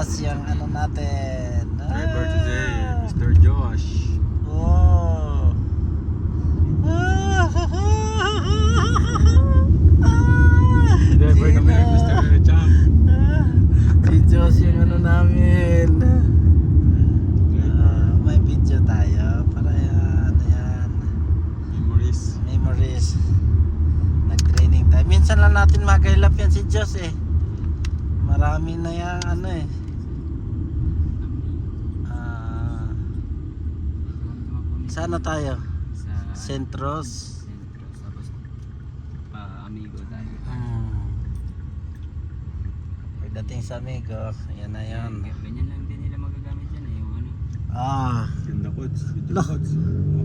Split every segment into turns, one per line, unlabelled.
Diyos yung ano natin.
Driver today, Mr. Josh.
Oh.
Driver kami ng Mr. Champ.
Si Diyos yung ano namin. May video tayo para ano yan.
Memories.
Memories. Nag-training tayo. Minsan lang natin magailap yan si Diyos eh. Marami na yan ano eh. Saan na tayo?
Sa
Centros.
tapos amigo tayo.
Pagdating sa amigo, yan na yan.
Ganyan lang din nila magagamit yan eh, yung ano.
Ganda coach. Video
Lah.
coach.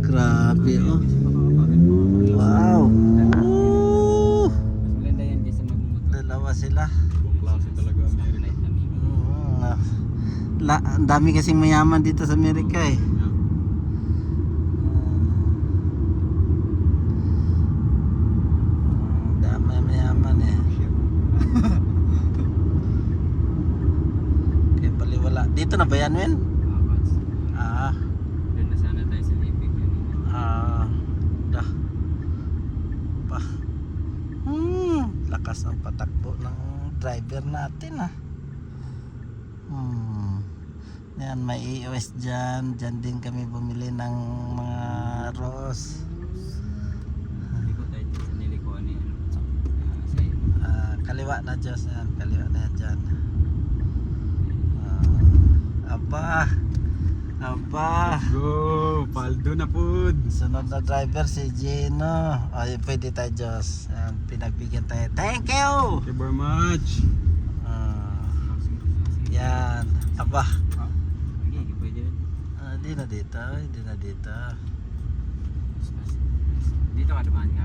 Grabe oh.
Kasi makakapagod mo.
Wow. Woo!
Mas maganda yan kaysa magmumotor.
Dalawa sila.
Ibang klase talaga Amerika.
Light amigo.
Ang dami kasing mayaman dito sa Amerika eh. Dami mayaman eh. Kaya paliwala. Dito na ba yan, men? Ah,
Doon na sana tayo sa Lipig kanina.
dah. Pa. Lakas ang patakbo ng driver natin ah. Yan, may EOS dyan. Dyan din kami bumili ng mga rose.
Hindi ko tayo sa nilikuan ni ano. Sa iyo.
Kaliwa na Diyos yan. Kaliwa na yan dyan. Aba.
Go! Paldo na food!
Sunod na driver si Gino. Ay, pwede tayo Diyos. Yan, pinagbigyan tayo. Thank you!
Thank you very much!
Yan. Aba.
Hindi pwede rin.
Hindi na dito. Hindi na dito.
Dito ka dumaan ka.